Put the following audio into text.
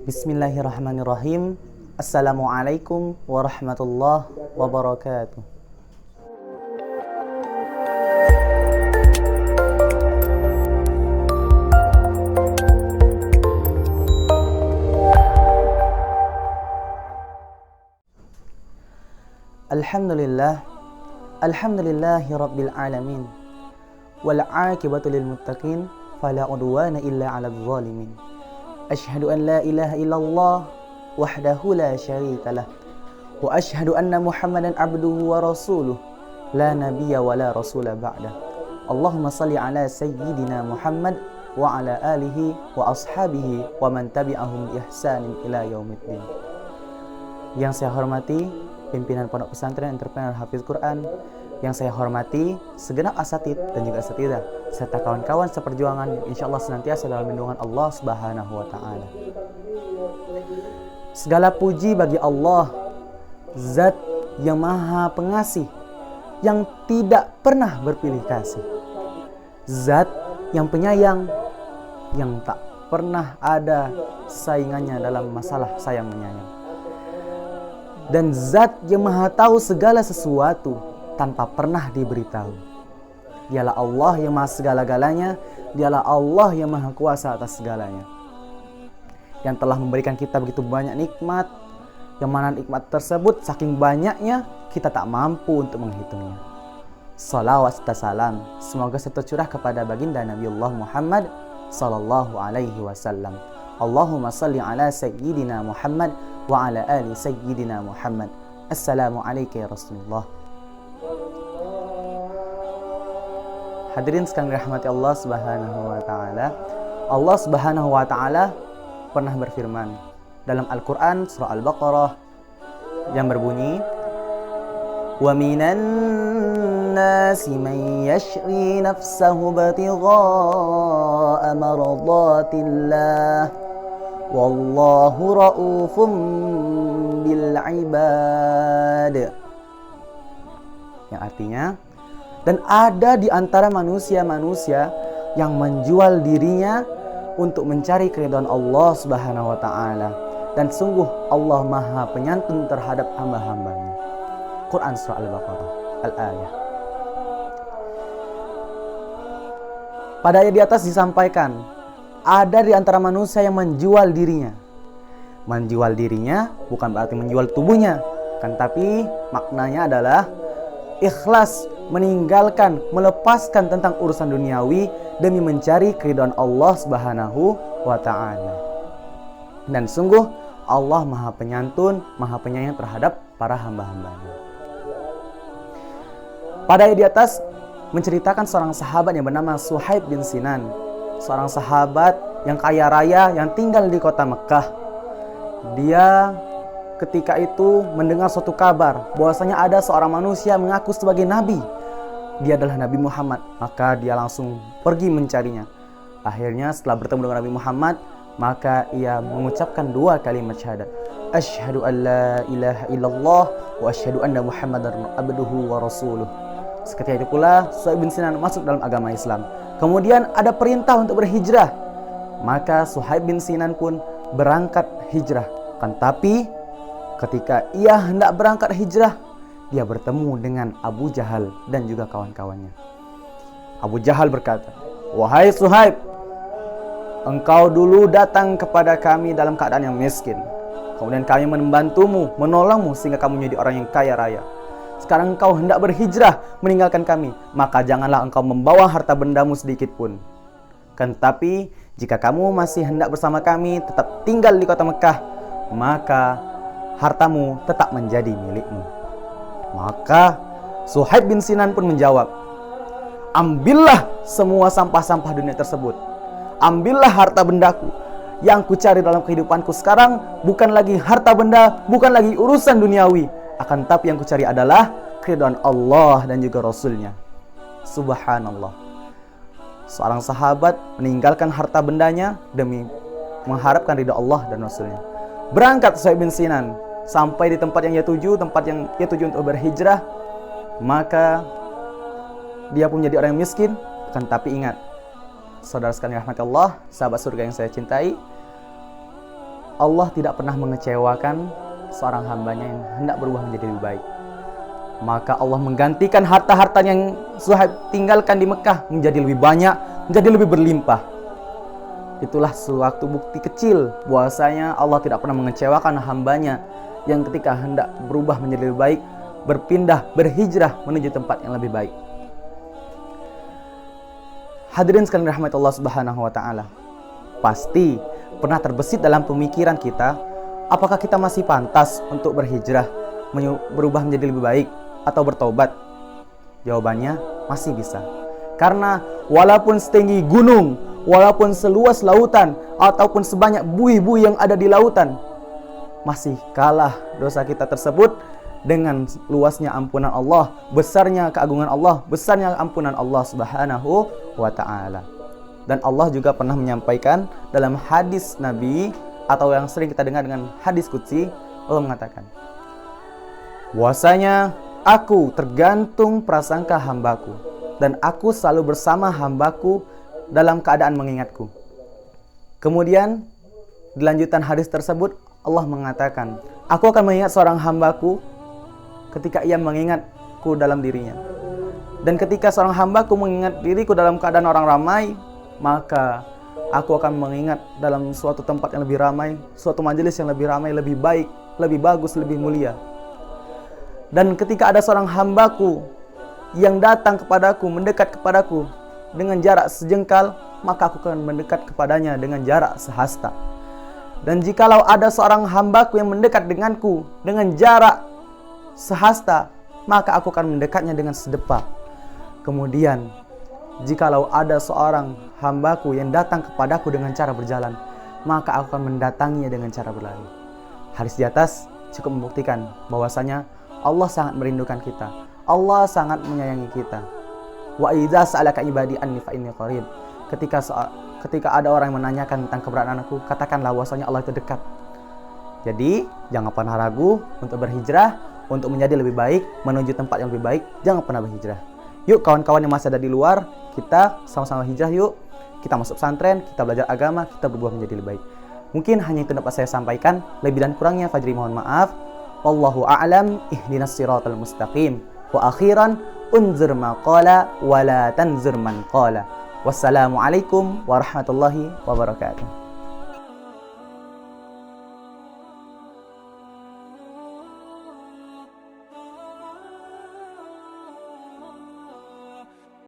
Bismillahirrahmanirrahim. Assalamualaikum warahmatullahi wabarakatuh. Alhamdulillah, alhamdulillahi rabbil alamin, wal aqibatu lil muttaqin, fala udwana illa 'alal zalimin. Asyhadu an la ilaha illallah wahdahu la syarika lah, wa asyhadu anna Muhammadan abduhu wa rasuluh, la nabiyya wa la rasula ba'dah. Allahumma salli ala sayyidina Muhammad wa ala alihi wa ashabihi wa man tabi'ahum bi ihsanin ila yaumiddin. Yang saya hormati pimpinan Pondok Pesantren Entrepreneur Hafiz Quran, yang saya hormati segenap asatid dan juga asatidah, serta kawan-kawan seperjuangan yang insyaallah senantiasa dalam lindungan Allah Subhanahu wa taala. Segala puji bagi Allah, Zat yang Maha Pengasih, yang tidak pernah berpilih kasih. Zat yang penyayang, yang tak pernah ada saingannya dalam masalah sayang menyayang. Dan Zat yang Maha Tahu segala sesuatu tanpa pernah diberitahu. Dialah Allah yang Maha segala-galanya, Dialah Allah yang Maha Kuasa atas segalanya, yang telah memberikan kita begitu banyak nikmat, yang mana nikmat tersebut saking banyaknya kita tak mampu untuk menghitungnya. Salawat serta salam semoga tercurah kepada baginda Nabiullah Muhammad sallallahu alaihi wasallam. Allahumma salli ala sayyidina Muhammad wa ala ali sayyidina Muhammad. Assalamualaikum ya Rasulullah. Hadirin sekalian dirahmati Allah Subhanahu wa taala. Allah Subhanahu wa taala pernah berfirman dalam Al-Qur'an surah Al-Baqarah yang berbunyi, "Wa minan nasi man yashri nafsahu batigha'a maradatillah wallahu ra'ufum bil ibad." Yang artinya, dan ada di antara manusia-manusia yang menjual dirinya untuk mencari keridhaan Allah Subhanahu wa taala, dan sungguh Allah Maha Penyantun terhadap hamba-hambanya. Quran surah Al-Baqarah al-ayah. Pada ayat di atas disampaikan, ada di antara manusia yang menjual dirinya. Menjual dirinya bukan berarti menjual tubuhnya, kan, tapi maknanya adalah ikhlas meninggalkan, melepaskan tentang urusan duniawi demi mencari keridhaan Allah Subhanahu wa taala. Dan sungguh Allah Maha Penyantun, Maha Penyayang terhadap para hamba-hambanya. Pada ayat di atas menceritakan seorang sahabat yang bernama Suhaib bin Sinan, seorang sahabat yang kaya raya yang tinggal di kota Mekah. Dia ketika itu mendengar suatu kabar bahwasanya ada seorang manusia mengaku sebagai nabi. Dia adalah Nabi Muhammad, maka dia langsung pergi mencarinya. Akhirnya setelah bertemu dengan Nabi Muhammad, maka ia mengucapkan dua kalimat syahadat. Asyhadu an la ilaha illallah wa asyhadu anna Muhammadar abduhu wa rasuluh. Seketika itu pula Suhaib bin Sinan masuk dalam agama Islam. Kemudian ada perintah untuk berhijrah, maka Suhaib bin Sinan pun berangkat hijrah. Kan tapi ketika ia hendak berangkat hijrah, dia bertemu dengan Abu Jahal dan juga kawan-kawannya. Abu Jahal berkata, "Wahai Suhaib, engkau dulu datang kepada kami dalam keadaan yang miskin. Kemudian kami membantumu, menolongmu sehingga kamu menjadi orang yang kaya raya. Sekarang engkau hendak berhijrah meninggalkan kami, maka janganlah engkau membawa harta bendamu sedikit pun. Kan tapi jika kamu masih hendak bersama kami tetap tinggal di kota Mekah, maka hartamu tetap menjadi milikmu." Maka Suhaib bin Sinan pun menjawab, "Ambillah semua sampah-sampah dunia tersebut. Ambillah harta bendaku. Yang kucari dalam kehidupanku sekarang bukan lagi harta benda, bukan lagi urusan duniawi. Akan tapi yang kucari adalah keridhaan Allah dan juga Rasulnya." Subhanallah. Seorang sahabat meninggalkan harta bendanya demi mengharapkan ridha Allah dan Rasulnya. Berangkat Suhaib bin Sinan sampai di tempat yang ia tuju, untuk berhijrah. Maka dia pun menjadi orang yang miskin. Kan tapi ingat, saudara sekalian rahmat Allah, sahabat surga yang saya cintai, Allah tidak pernah mengecewakan seorang hambanya yang hendak berubah menjadi lebih baik. Maka Allah menggantikan harta-harta yang Suhaib tinggalkan di Mekah menjadi lebih banyak, menjadi lebih berlimpah. Itulah suatu bukti kecil bahwasanya Allah tidak pernah mengecewakan hambanya yang ketika hendak berubah menjadi lebih baik, berpindah, berhijrah menuju tempat yang lebih baik. Hadirin sekalian rahmat Allah Subhanahu wa taala. Pasti pernah terbesit dalam pemikiran kita, apakah kita masih pantas untuk berhijrah, berubah menjadi lebih baik atau bertobat? Jawabannya masih bisa. Karena walaupun setinggi gunung, walaupun seluas lautan, ataupun sebanyak buih-buih yang ada di lautan, masih kalah dosa kita tersebut dengan luasnya ampunan Allah, besarnya keagungan Allah, besarnya ampunan Allah Subhanahu wa ta'ala. Dan Allah juga pernah menyampaikan dalam hadis Nabi, atau yang sering kita dengar dengan hadis qudsi, Allah mengatakan, bahwasanya aku tergantung prasangka hambaku, dan aku selalu bersama hambaku dalam keadaan mengingatku. Kemudian di lanjutan hadis tersebut Allah mengatakan, aku akan mengingat seorang hambaku ketika ia mengingatku dalam dirinya. Dan ketika seorang hambaku mengingat diriku dalam keadaan orang ramai, maka aku akan mengingat dalam suatu tempat yang lebih ramai, suatu majelis yang lebih ramai, lebih baik, lebih bagus, lebih mulia. Dan ketika ada seorang hambaku yang datang kepadaku, mendekat kepadaku dengan jarak sejengkal, maka aku akan mendekat kepadanya dengan jarak sehasta. Dan jikalau ada seorang hambaku yang mendekat denganku dengan jarak sehasta, maka aku akan mendekatnya dengan sedepa. Kemudian jikalau ada seorang hambaku yang datang kepadaku dengan cara berjalan, maka aku akan mendatanginya dengan cara berlari. Hadis di atas cukup membuktikan bahwasanya Allah sangat merindukan kita, Allah sangat menyayangi kita. Wa idza sa'alaka ibadi anni fa inni qarib. Ketika ada orang yang menanyakan tentang keberadaan aku, katakanlah bahwasanya Allah itu dekat. Jadi jangan pernah ragu untuk berhijrah, untuk menjadi lebih baik, menuju tempat yang lebih baik. Jangan pernah berhijrah. Yuk kawan-kawan yang masih ada di luar, kita sama-sama hijrah yuk. Kita masuk pesantren, kita belajar agama, kita berubah menjadi lebih baik. Mungkin hanya itu dapat saya sampaikan. Lebih dan kurangnya Fajri mohon maaf. Wallahu a'lam, ihdinas siratal mustaqim. Wa akhiran, unzur ma qala wa la tanzur man qala. Wassalamualaikum warahmatullahi wabarakatuh.